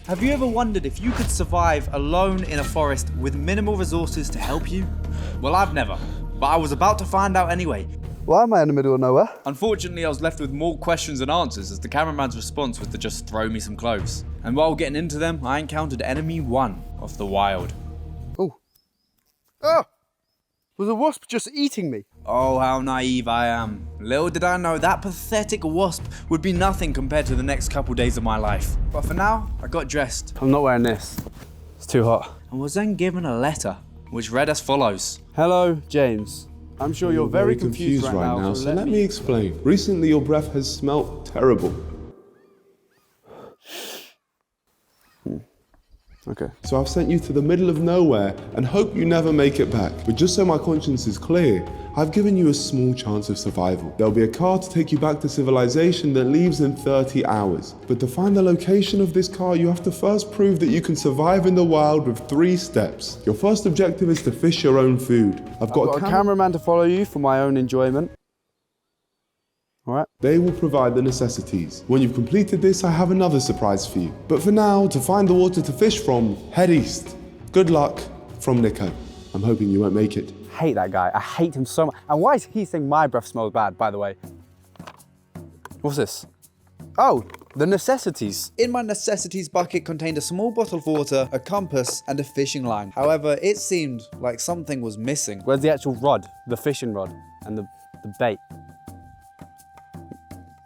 Have you ever wondered if you could survive alone in a forest with minimal resources to help you? Well, I've never, but I was about to find out anyway. Why am I in the middle of nowhere? Unfortunately, I was left with more questions than answers as the cameraman's response was to just throw me some clothes. And while getting into them, I encountered enemy 1 of the wild. Oh. Ah! Was a wasp just eating me? Oh, how naive I am. Little did I know that pathetic wasp would be nothing compared to the next couple days of my life. But for now, I got dressed. I'm not wearing this. It's too hot. And was then given a letter, which read as follows. Hello, James. I'm sure you're very confused right now, so let me explain. Recently, your breath has smelt terrible. Okay. So I've sent you to the middle of nowhere and hope you never make it back. But just so my conscience is clear, I've given you a small chance of survival. There'll be a car to take you back to civilization that leaves in 30 hours. But to find the location of this car, you have to first prove that you can survive in the wild with 3 steps. Your first objective is to fish your own food. I've got a cameraman to follow you for my own enjoyment. All right. They will provide the necessities. When you've completed this, I have another surprise for you. But for now, to find the water to fish from, head east. Good luck, from Nico. I'm hoping you won't make it. I hate that guy. I hate him so much. And why is he saying my breath smells bad, by the way? What's this? Oh, the necessities. In my necessities bucket contained a small bottle of water, a compass, and a fishing line. However, it seemed like something was missing. Where's the actual rod? The fishing rod and the bait?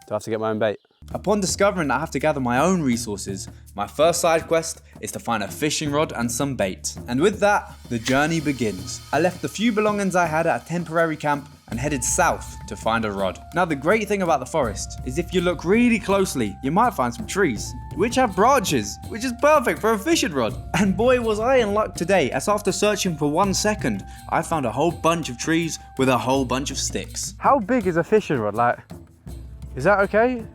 Do I have to get my own bait? Upon discovering that I have to gather my own resources, my first side quest is to find a fishing rod and some bait. And with that, the journey begins. I left the few belongings I had at a temporary camp and headed south to find a rod. Now the great thing about the forest is if you look really closely, you might find some trees, which have branches, which is perfect for a fishing rod. And boy was I in luck today, as after searching for 1 second, I found a whole bunch of trees with a whole bunch of sticks. How big is a fishing rod? Like, is that okay?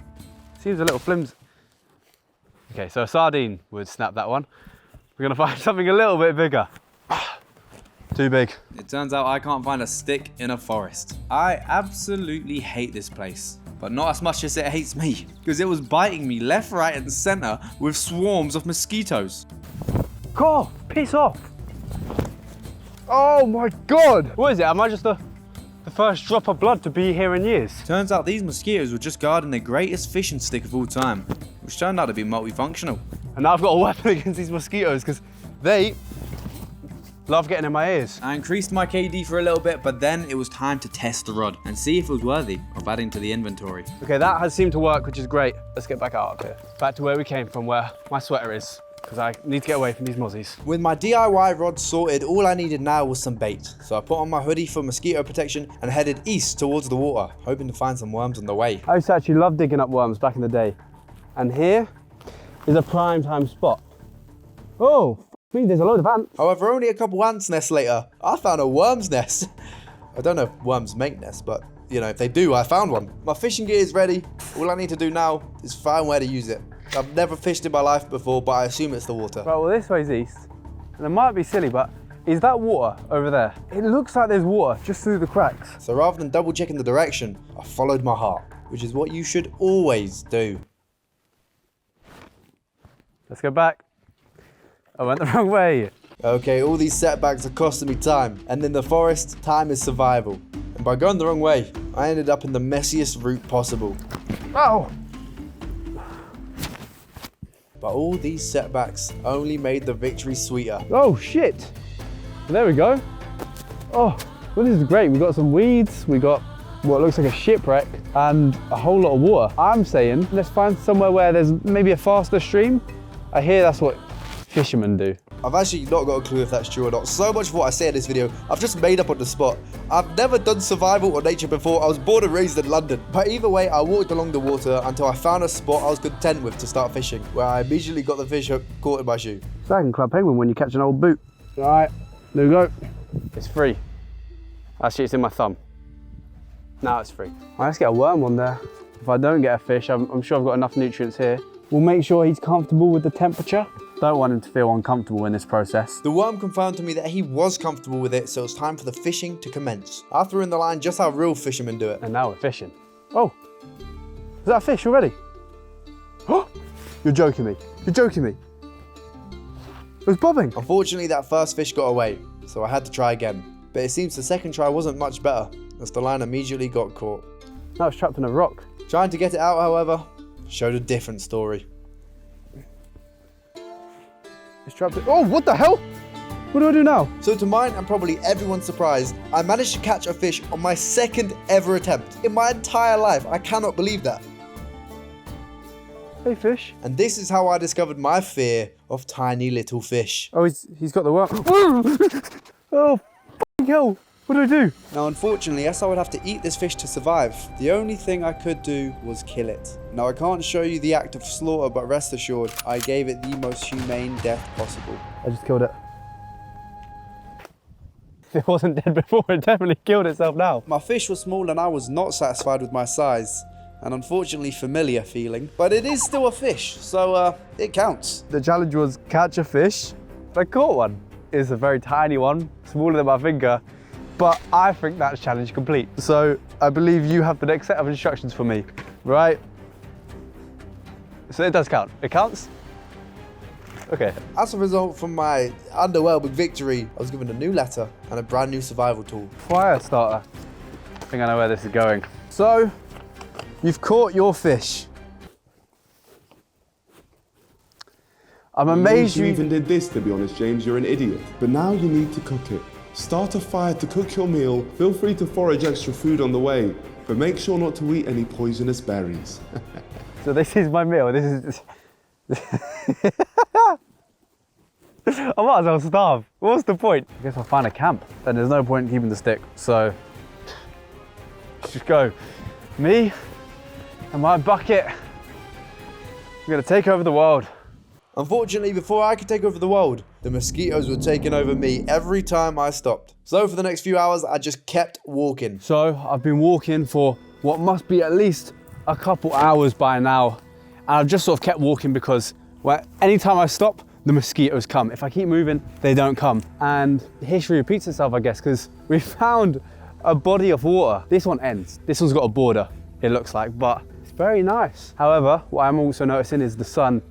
Seems a little flimsy. Okay, so a sardine would snap that one. We're gonna find something a little bit bigger. Too big. It turns out I can't find a stick in a forest. I absolutely hate this place, but not as much as it hates me, because it was biting me left, right, and center with swarms of mosquitoes. God, piss off. Oh my God. What is it? Am I just the first drop of blood to be here in years? Turns out these mosquitoes were just guarding the greatest fishing stick of all time, which turned out to be multifunctional. And now I've got a weapon against these mosquitoes because they love getting in my ears. I increased my KD for a little bit, but then it was time to test the rod and see if it was worthy of adding to the inventory. Okay, that has seemed to work, which is great. Let's get back out of here. Back to where we came from, where my sweater is, because I need to get away from these mozzies. With my DIY rod sorted, all I needed now was some bait. So I put on my hoodie for mosquito protection and headed east towards the water, hoping to find some worms on the way. I used to actually love digging up worms back in the day. And here is a prime time spot. Oh, me, there's a load of ants. However, only a couple ants nests later, I found a worm's nest. I don't know if worms make nests, but you know, if they do, I found one. My fishing gear is ready. All I need to do now is find where to use it. I've never fished in my life before, but I assume it's the water. Right, well, this way's east. And it might be silly, but is that water over there? It looks like there's water just through the cracks. So rather than double checking the direction, I followed my heart, which is what you should always do. Let's go back. I went the wrong way. Okay, all these setbacks are costing me time, and in the forest, time is survival. And by going the wrong way, I ended up in the messiest route possible. Oh! But all these setbacks only made the victory sweeter. Oh, shit. There we go. Oh, well, this is great. We've got some weeds, we got what looks like a shipwreck, and a whole lot of water. I'm saying, let's find somewhere where there's maybe a faster stream. I hear that's what fishermen do. I've actually not got a clue if that's true or not. So much of what I say in this video, I've just made up on the spot. I've never done survival or nature before. I was born and raised in London. But either way, I walked along the water until I found a spot I was content with to start fishing, where I immediately got the fish hook caught in my shoe. It's like in Club Penguin when you catch an old boot. All right, there we go. It's free. Actually, it's in my thumb. Now it's free. All right, let's get a worm on there. If I don't get a fish, I'm sure I've got enough nutrients here. We'll make sure he's comfortable with the temperature. Don't want him to feel uncomfortable in this process. The worm confirmed to me that he was comfortable with it, so it's time for the fishing to commence. I threw in the line just how real fishermen do it. And now we're fishing. Oh, is that a fish already? Oh, you're joking me. You're joking me. It was bobbing. Unfortunately, that first fish got away, so I had to try again. But it seems the second try wasn't much better, as the line immediately got caught. Now it's trapped in a rock. Trying to get it out, however, showed a different story. It's trapped in... Oh, what the hell? What do I do now? So to mine and probably everyone's surprise, I managed to catch a fish on my second ever attempt. In my entire life, I cannot believe that. Hey, fish. And this is how I discovered my fear of tiny little fish. Oh, he's got the worm. Oh, f***ing hell. What do I do? Now unfortunately, yes, I would have to eat this fish to survive. The only thing I could do was kill it. Now I can't show you the act of slaughter, but rest assured, I gave it the most humane death possible. I just killed it. If it wasn't dead before, it definitely killed itself now. My fish was small and I was not satisfied with my size. An unfortunately familiar feeling, but it is still a fish, so it counts. The challenge was catch a fish. I caught one. It's a very tiny one, smaller than my finger, but I think that's challenge complete. So I believe you have the next set of instructions for me, right? So it does count. It counts? Okay. As a result from my underwhelming victory, I was given a new letter and a brand new survival tool. Fire starter. I think I know where this is going. So, you've caught your fish. I'm amazed you even did this, to be honest, James. You're an idiot. But now you need to cook it. Start a fire to cook your meal. Feel free to forage extra food on the way, but make sure not to eat any poisonous berries. So this is my meal. This is... I might as well starve. What's the point? I guess I'll find a camp. Then there's no point in keeping the stick. So, let's just go. Me and my bucket. We're gonna take over the world. Unfortunately, before I could take over the world, the mosquitoes were taking over me every time I stopped. So for the next few hours, I just kept walking. So I've been walking for what must be at least a couple hours by now. And I've just sort of kept walking because anytime I stop, the mosquitoes come. If I keep moving, they don't come. And history repeats itself, I guess, because we found a body of water. This one ends. This one's got a border, it looks like, but it's very nice. However, what I'm also noticing is the sun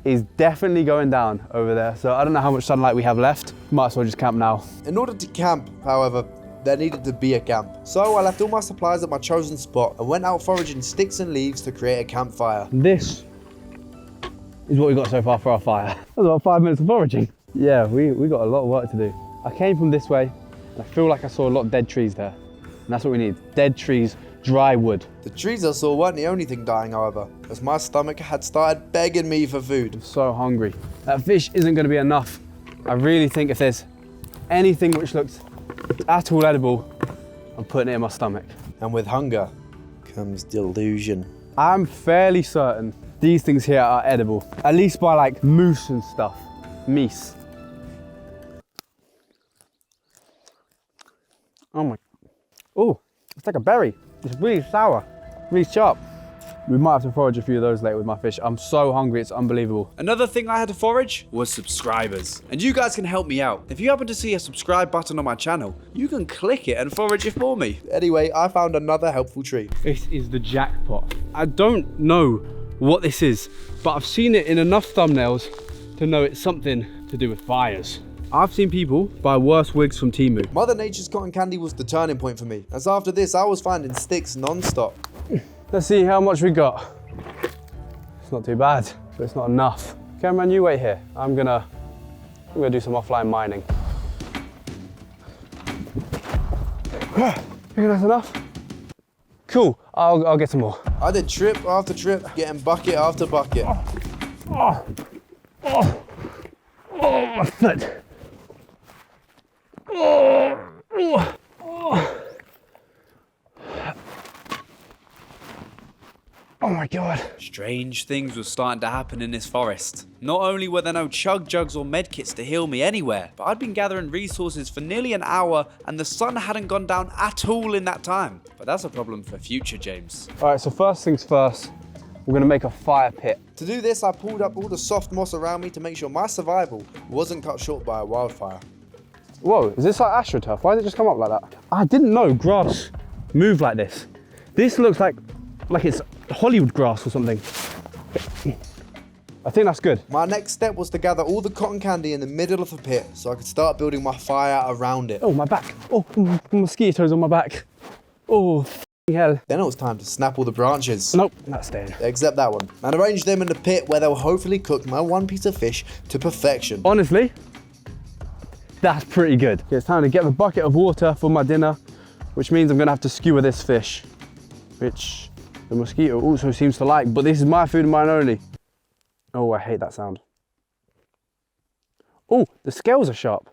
is definitely going down over there. So I don't know how much sunlight we have left. Might as well just camp now. In order to camp, however, there needed to be a camp. So I left all my supplies at my chosen spot and went out foraging sticks and leaves to create a campfire. This is what we got so far for our fire. That was about 5 minutes of foraging. Yeah, we got a lot of work to do. I came from this way and I feel like I saw a lot of dead trees there. And that's what we need, dead trees, dry wood. The trees I saw weren't the only thing dying, however, as my stomach had started begging me for food. I'm so hungry. That fish isn't gonna be enough. I really think if there's anything which looks at all edible, I'm putting it in my stomach. And with hunger comes delusion. I'm fairly certain these things here are edible, at least by like moose and stuff, meese. Oh my, oh, it's like a berry. It's really sour, really sharp. We might have to forage a few of those later with my fish. I'm so hungry, it's unbelievable. Another thing I had to forage was subscribers. And you guys can help me out. If you happen to see a subscribe button on my channel, you can click it and forage it for me. Anyway, I found another helpful tree. This is the jackpot. I don't know what this is, but I've seen it in enough thumbnails to know it's something to do with fires. I've seen people buy worse wigs from Temu. Mother Nature's cotton candy was the turning point for me, as after this I was finding sticks non-stop. Let's see how much we got. It's not too bad, but it's not enough. Cameron, you wait here. I'm gonna do some offline mining. You think that's enough? Cool, I'll get some more. I did trip after trip, getting bucket after bucket. Oh, my foot. Oh my God. Strange things were starting to happen in this forest. Not only were there no chug jugs or medkits to heal me anywhere, but I'd been gathering resources for nearly an hour and the sun hadn't gone down at all in that time. But that's a problem for future James. All right, so first things first, we're gonna make a fire pit. To do this, I pulled up all the soft moss around me to make sure my survival wasn't cut short by a wildfire. Whoa, is this like astroturf? Why did it just come up like that? I didn't know grass moved like this. This looks like it's Hollywood grass or something. I think that's good. My next step was to gather all the cotton candy in the middle of the pit so I could start building my fire around it. Oh, my back. Oh, mosquitoes on my back. Oh, f***ing hell. Then it was time to snap all the branches. Nope, that's staying. Except that one. And arrange them in the pit where they'll hopefully cook my one piece of fish to perfection. Honestly, that's pretty good. Okay, it's time to get the bucket of water for my dinner, which means I'm gonna have to skewer this fish, which the mosquito also seems to like, but this is my food and mine only. Oh, I hate that sound. Oh, the scales are sharp.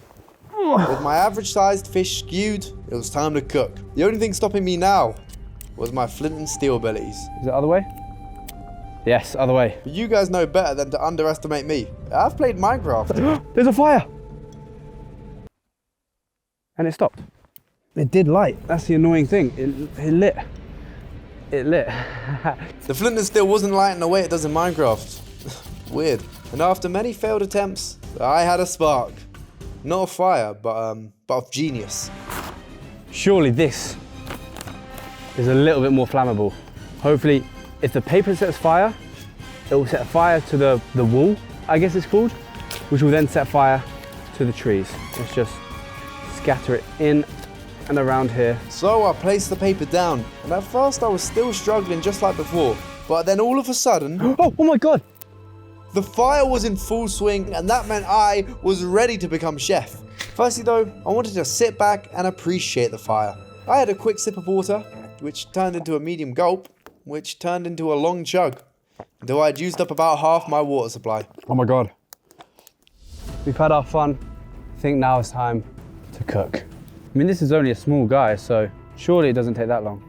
With my average sized fish skewed, it was time to cook. The only thing stopping me now was my flint and steel abilities. Is it other way? Yes, other way. But you guys know better than to underestimate me. I've played Minecraft. There's a fire! And it stopped. It did light. That's the annoying thing. It lit. It lit. The flint and steel wasn't lighting the way it does in Minecraft. Weird. And after many failed attempts, I had a spark. Not of fire, but of genius. Surely this is a little bit more flammable. Hopefully, if the paper sets fire, it will set fire to the wool, I guess it's called, which will then set fire to the trees. Let's just scatter it in and around here. So I placed the paper down, and at first I was still struggling just like before. But then all of a sudden... oh my God! The fire was in full swing, and that meant I was ready to become chef. Firstly though, I wanted to sit back and appreciate the fire. I had a quick sip of water, which turned into a medium gulp, which turned into a long chug, until I'd used up about half my water supply. Oh my God. We've had our fun. I think now it's time to cook. I mean, this is only a small guy, so surely it doesn't take that long.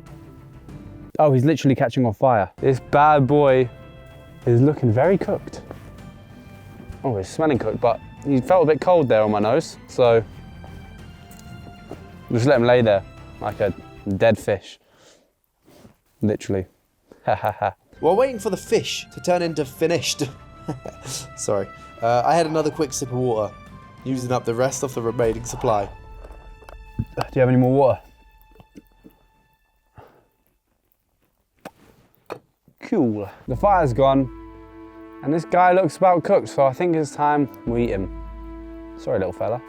Oh, he's literally catching on fire. This bad boy is looking very cooked. Oh, he's smelling cooked, but he felt a bit cold there on my nose, so just let him lay there like a dead fish. Literally. Ha ha ha. While waiting for the fish to turn into finished, sorry, I had another quick sip of water, using up the rest of the remaining supply. Do you have any more water? Cool. The fire's gone, and this guy looks about cooked, so I think it's time we eat him. Sorry, little fella.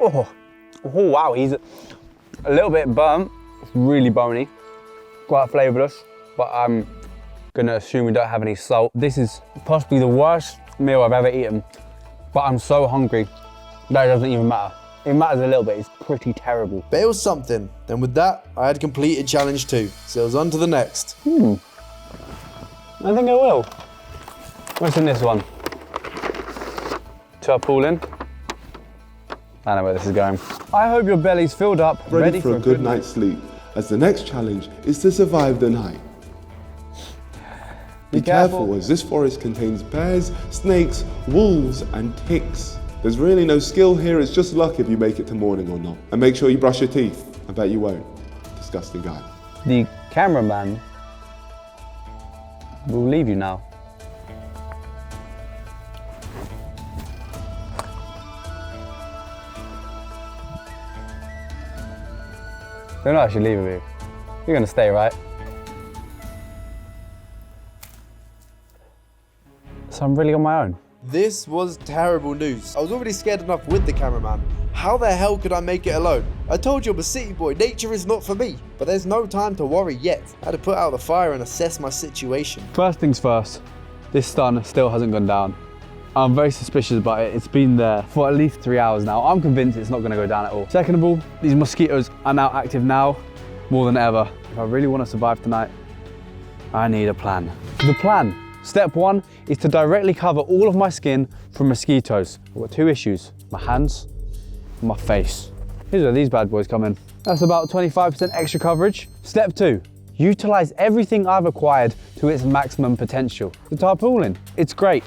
Oh wow, he's a little bit burnt. It's really bony, quite flavourless, but I'm gonna assume we don't have any salt. This is possibly the worst meal I've ever eaten, but I'm so hungry that it doesn't even matter. It matters a little bit, it's pretty terrible. But it was something. Then with that, I had completed challenge 2, so it was on to the next. I think I will. What's in this one? Tarpaulin. I know where this is going. I hope your belly's filled up, Ready for a good night's sleep, as the next challenge is to survive the night. Be careful, as this forest contains bears, snakes, wolves, and ticks. There's really no skill here, it's just luck if you make it to morning or not. And make sure you brush your teeth. I bet you won't. Disgusting guy. The cameraman will leave you now. They're not actually leaving you. You're gonna stay, right? So I'm really on my own. This was terrible news. I was already scared enough with the cameraman. How the hell could I make it alone? I told you I'm a city boy, nature is not for me. But there's no time to worry yet. I had to put out the fire and assess my situation. First things first, this stun still hasn't gone down. I'm very suspicious about it. It's been there for at least 3 hours now. I'm convinced it's not gonna go down at all. Second of all, these mosquitoes are now active now more than ever. If I really wanna survive tonight, I need a plan. The plan. Step 1 is to directly cover all of my skin from mosquitoes. I've got 2 issues, my hands and my face. Here's where these bad boys come in. That's about 25% extra coverage. Step 2, utilize everything I've acquired to its maximum potential. The tarpaulin, it's great,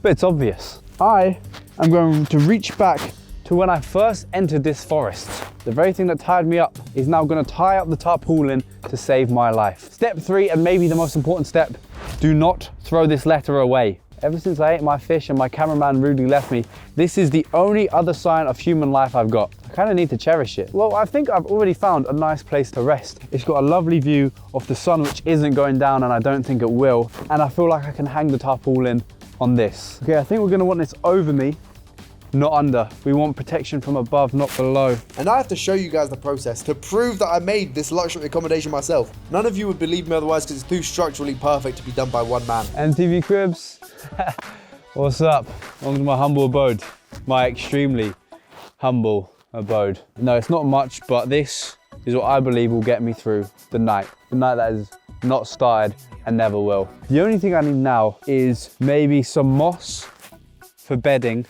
but it's obvious. I am going to reach back to when I first entered this forest. The very thing that tied me up is now gonna tie up the tarpaulin to save my life. Step 3, and maybe the most important step, do not throw this letter away. Ever since I ate my fish and my cameraman rudely left me, this is the only other sign of human life I've got. I I kind of need to cherish it. Well, I think I've already found a nice place to rest. It's got a lovely view of the sun, which isn't going down, and I don't think it will. And I feel like I can hang the tarpaulin on this. Okay, I think we're gonna want this over me, not under. We want protection from above, not below. And I have to show you guys the process to prove that I made this luxury accommodation myself. None of you would believe me otherwise because it's too structurally perfect to be done by one man. MTV Cribs, what's up? Welcome to my humble abode. My extremely humble abode. No, it's not much, but this is what I believe will get me through the night. The night that is not started and never will. The only thing I need now is maybe some moss for bedding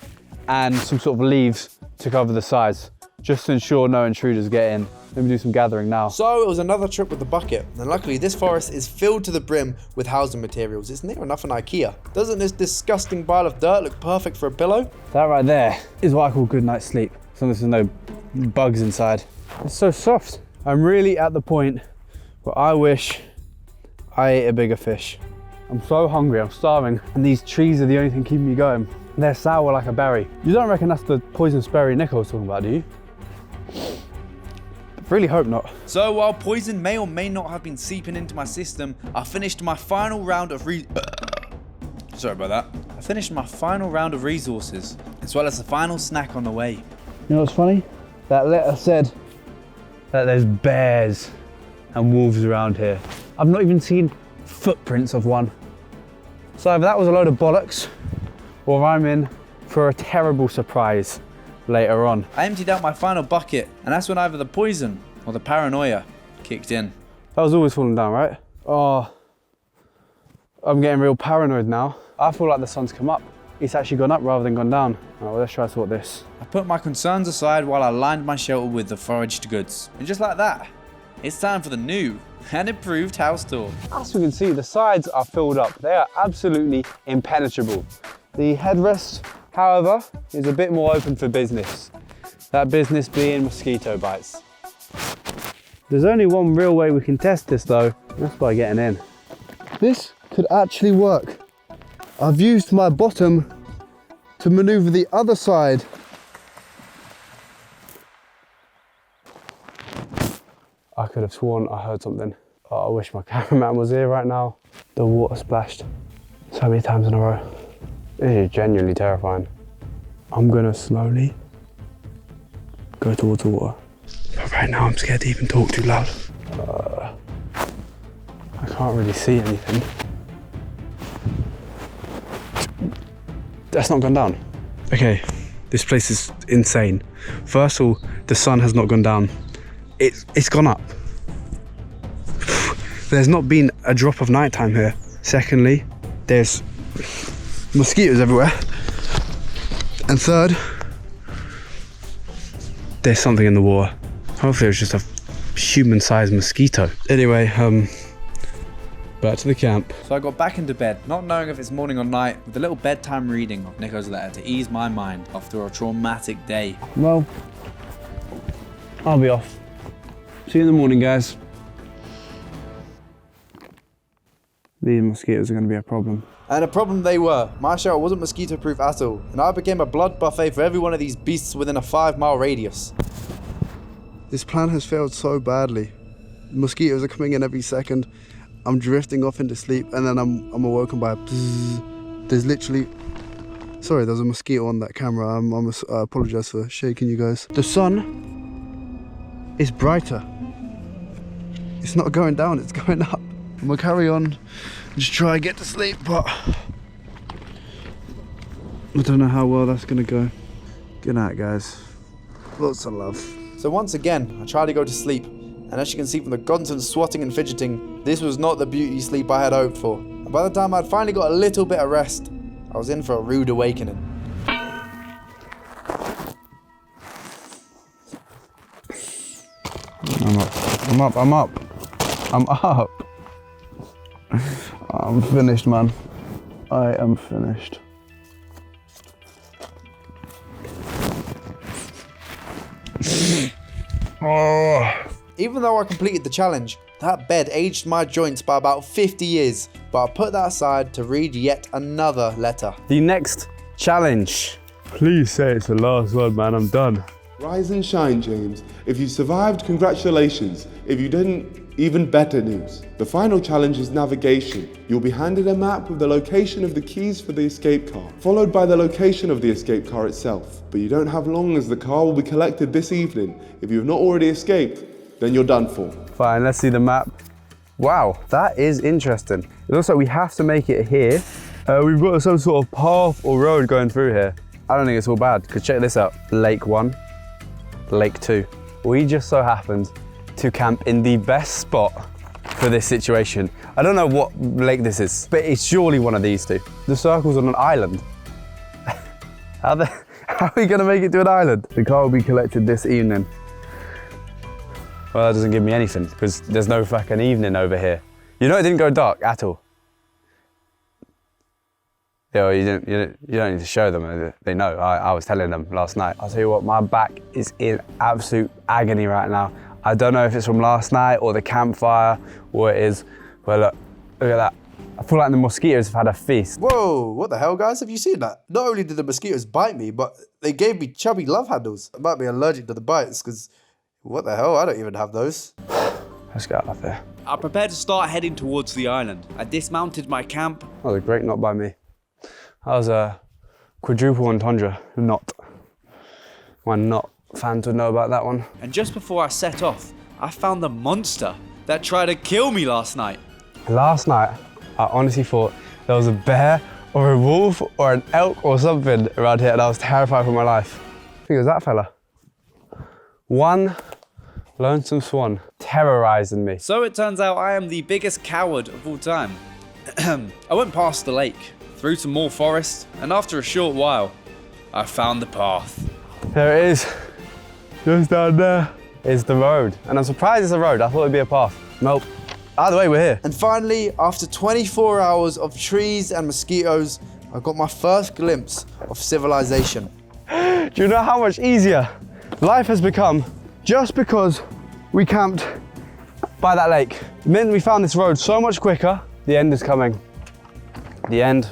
and some sort of leaves to cover the sides, just to ensure no intruders get in. Let me do some gathering now. So it was another trip with the bucket, and luckily this forest is filled to the brim with housing materials. It's near enough an IKEA. Doesn't this disgusting pile of dirt look perfect for a pillow? That right there is what I call good night's sleep, as long as there's no bugs inside. It's so soft. I'm really at the point where I wish I ate a bigger fish. I'm so hungry, I'm starving, and these trees are the only thing keeping me going. They're sour like a berry. You don't reckon that's the poisonous berry Nico was talking about, do you? Really hope not. So while poison may or may not have been seeping into my system, I finished my final round of Sorry about that. I finished my final round of resources, as well as the final snack on the way. You know what's funny? That letter said that there's bears and wolves around here. I've not even seen footprints of one. So either that was a load of bollocks, or I'm in for a terrible surprise later on. I emptied out my final bucket, and that's when either the poison or the paranoia kicked in. That was always falling down, right? Oh, I'm getting real paranoid now. I feel like the sun's come up. It's actually gone up rather than gone down. All right, well, let's try to sort this. I put my concerns aside while I lined my shelter with the foraged goods. And just like that, it's time for the new and improved house tour. As we can see, the sides are filled up. They are absolutely impenetrable. The headrest, however, is a bit more open for business. That business being mosquito bites. There's only one real way we can test this though, that's by getting in. This could actually work. I've used my bottom to maneuver the other side. I could have sworn I heard something. Oh, I wish my cameraman was here right now. The water splashed so many times in a row. This is genuinely terrifying. I'm gonna slowly go towards the water. But right now I'm scared to even talk too loud. I can't really see anything. That's not gone down. Okay, this place is insane. First of all, the sun has not gone down. It's gone up. There's not been a drop of nighttime here. Secondly, there's mosquitoes everywhere. And third, there's something in the water. Hopefully it was just a human-sized mosquito. Anyway, back to the camp. So I got back into bed, not knowing if it's morning or night, with a little bedtime reading of Nico's letter to ease my mind after a traumatic day. Well, I'll be off. See you in the morning, guys. These mosquitoes are going to be a problem. And a problem they were. My shelter wasn't mosquito proof at all, and I became a blood buffet for every one of these beasts within a 5-mile radius. This plan has failed so badly. Mosquitoes are coming in every second. I'm drifting off into sleep, and then I'm awoken by a bzzz. There's literally... Sorry, there's a mosquito on that camera. I apologise for shaking you guys. The sun is brighter. It's not going down, it's going up. I'm gonna carry on and just try and get to sleep, but I don't know how well that's gonna go. Good night, guys. Lots of love. So once again, I tried to go to sleep, and as you can see from the constant swatting and fidgeting, this was not the beauty sleep I had hoped for. And by the time I'd finally got a little bit of rest, I was in for a rude awakening. I'm up. I'm finished, man. I am finished. Even though I completed the challenge, that bed aged my joints by about 50 years, but I put that aside to read yet another letter. The next challenge. Please say it's the last one, man. I'm done. Rise and shine, James. If you survived, congratulations. If you didn't, even better news. The final challenge is navigation. You'll be handed a map with the location of the keys for the escape car, followed by the location of the escape car itself. But you don't have long, as the car will be collected this evening. If you have not already escaped, then you're done for. Fine, let's see the map. Wow, that is interesting. It looks like we have to make it here. We've got some sort of path or road going through here. I don't think it's all bad, because check this out. Lake 1, Lake 2. We just so happened to camp in the best spot for this situation. I don't know what lake this is, but it's surely one of these two. The circle's on an island. How are we gonna make it to an island? The car will be collected this evening. Well, that doesn't give me anything, because there's no fucking evening over here. You know it didn't go dark at all. Yeah, well, you don't need to show them. They know. I was telling them last night. I'll tell you what, my back is in absolute agony right now. I don't know if it's from last night or the campfire or it is. Well, look at that. I feel like the mosquitoes have had a feast. Whoa, what the hell, guys? Have you seen that? Not only did the mosquitoes bite me, but they gave me chubby love handles. I might be allergic to the bites, because what the hell? I don't even have those. Let's get out of here. I prepared to start heading towards the island. I dismounted my camp. That was a great knot by me. That was a quadruple entendre knot. My knot fans would know about that one. And just before I set off, I found the monster that tried to kill me last night. Last night, I honestly thought there was a bear or a wolf or an elk or something around here, and I was terrified for my life. I think it was that fella. One lonesome swan terrorizing me. So it turns out I am the biggest coward of all time. I went past the lake, through some more forest, and after a short while, I found the path. There it is. Just down there is the road. And I'm surprised it's a road. I thought it'd be a path. Nope. Either way, we're here. And finally, after 24 hours of trees and mosquitoes, I got my first glimpse of civilization. Do you know how much easier life has become just because we camped by that lake? It meant we found this road so much quicker. The end is coming. The end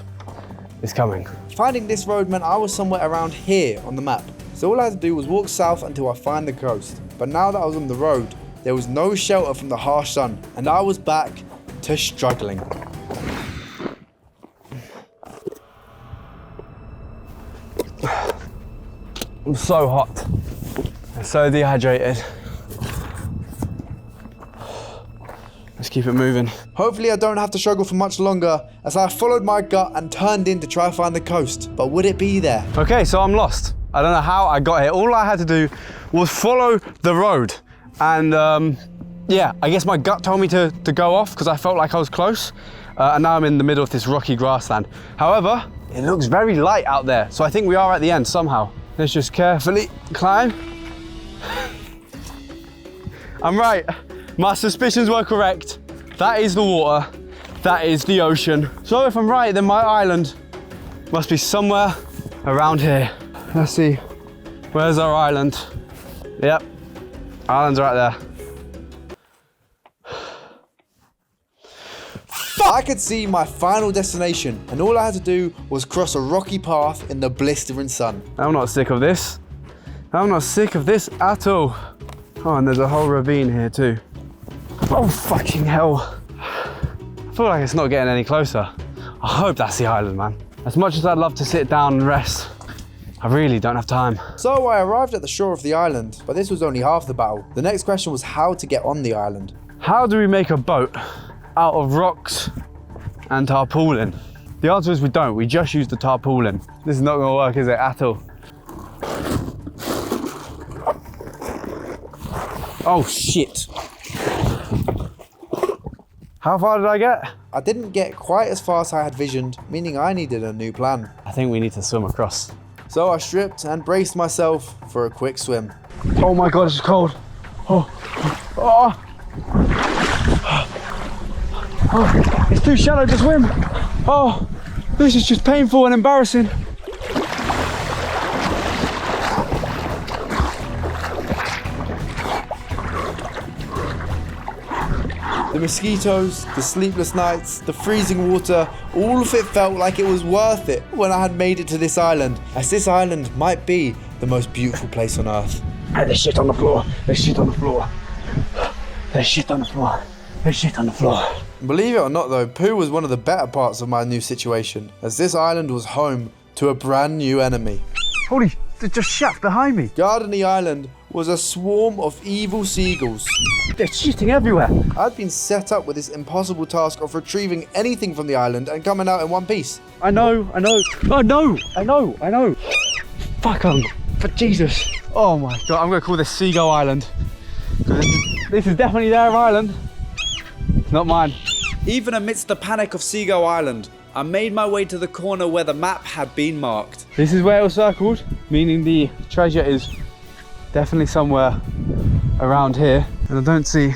is coming. Finding this road meant I was somewhere around here on the map. So all I had to do was walk south until I find the coast. But now that I was on the road, there was no shelter from the harsh sun, and I was back to struggling. I'm so hot. I'm so dehydrated. Let's keep it moving. Hopefully I don't have to struggle for much longer, as I followed my gut and turned in to try to find the coast. But would it be there? Okay, so I'm lost. I don't know how I got here. All I had to do was follow the road. And yeah, I guess my gut told me to go off because I felt like I was close. And now I'm in the middle of this rocky grassland. However, it looks very light out there. So I think we are at the end somehow. Let's just carefully climb. I'm right. My suspicions were correct. That is the water. That is the ocean. So if I'm right, then my island must be somewhere around here. Let's see. Where's our island? Yep. Island's right there. I could see my final destination, and all I had to do was cross a rocky path in the blistering sun. I'm not sick of this. I'm not sick of this at all. Oh, and there's a whole ravine here too. Oh, fucking hell. I feel like it's not getting any closer. I hope that's the island, man. As much as I'd love to sit down and rest, I really don't have time. So I arrived at the shore of the island, but this was only half the battle. The next question was how to get on the island. How do we make a boat out of rocks and tarpaulin? The answer is we don't. We just use the tarpaulin. This is not gonna work, is it, at all? Oh, shit. How far did I get? I didn't get quite as far as I had visioned, meaning I needed a new plan. I think we need to swim across. So I stripped and braced myself for a quick swim. Oh my God, it's cold. Oh, oh. Oh, it's too shallow to swim. Oh, this is just painful and embarrassing. The mosquitoes, the sleepless nights, the freezing water, all of it felt like it was worth it when I had made it to this island, as this island might be the most beautiful place on earth. Hey, there's shit on the floor. There's shit on the floor. There's shit on the floor. There's shit on the floor. Believe it or not though, poo was one of the better parts of my new situation, as this island was home to a brand new enemy. Holy, there's just shit behind me. Guarding the island was a swarm of evil seagulls. They're shitting everywhere. I'd been set up with this impossible task of retrieving anything from the island and coming out in one piece. I know. Fuck on. For Jesus. Oh my God, I'm gonna call this Seagull Island. This is definitely their island. It's not mine. Even amidst the panic of Seagull Island, I made my way to the corner where the map had been marked. This is where it was circled, meaning the treasure is definitely somewhere around here. And I don't see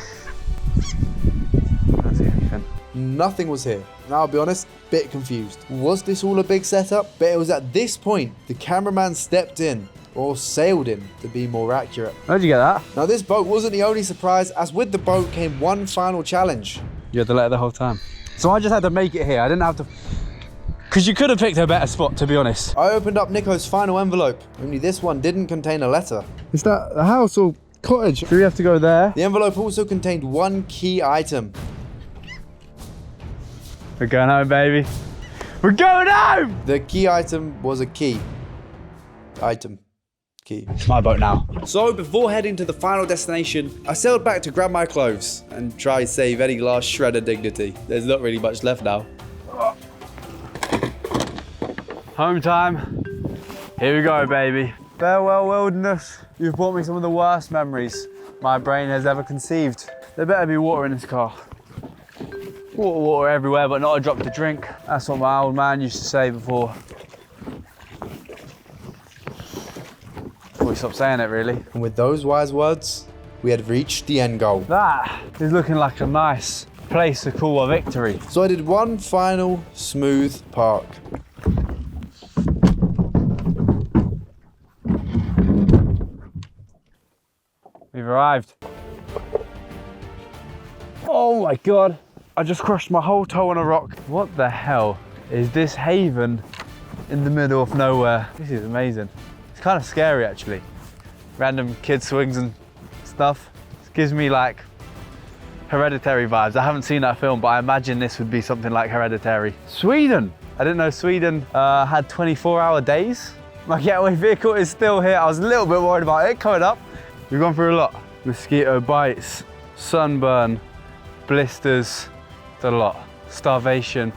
anything. Nothing was here. Now I'll be honest, bit confused. Was this all a big setup? But it was at this point the cameraman stepped in, or sailed in to be more accurate. Where'd you get that? Now this boat wasn't the only surprise, as with the boat came one final challenge. You had to let it the whole time. So I just had to make it here. I didn't have to, because you could have picked a better spot, to be honest. I opened up Nico's final envelope, only this one didn't contain a letter. Is that a house or cottage? Do we have to go there? The envelope also contained one key item. We're going home, baby. We're going home! The key item was a key. Key. It's my boat now. So before heading to the final destination, I sailed back to grab my clothes and try to save any last shred of dignity. There's not really much left now. Home time. Here we go, baby. Farewell, wilderness. You've brought me some of the worst memories my brain has ever conceived. There better be water in this car. Water everywhere, but not a drop to drink. That's what my old man used to say before we stopped saying it, really. And with those wise words, we had reached the end goal. That is looking like a nice place to call a victory. So I did one final smooth park. We've arrived. Oh my God. I just crushed my whole toe on a rock. What the hell is this haven in the middle of nowhere? This is amazing. It's kind of scary, actually. Random kid swings and stuff. It gives me like Hereditary vibes. I haven't seen that film, but I imagine this would be something like Hereditary. Sweden. I didn't know Sweden had 24-hour days. My getaway vehicle is still here. I was a little bit worried about it coming up. We've gone through a lot. Mosquito bites, sunburn, blisters, it's a lot. Starvation,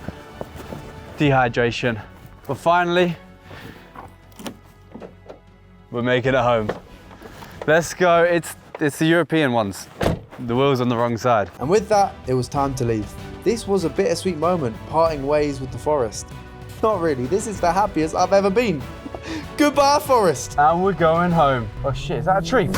dehydration. But finally, we're making it home. Let's go. It's the European ones. The wheel's on the wrong side. And with that, it was time to leave. This was a bittersweet moment, parting ways with the forest. Not really, this is the happiest I've ever been. Goodbye, forest. And we're going home. Oh shit, is that a tree?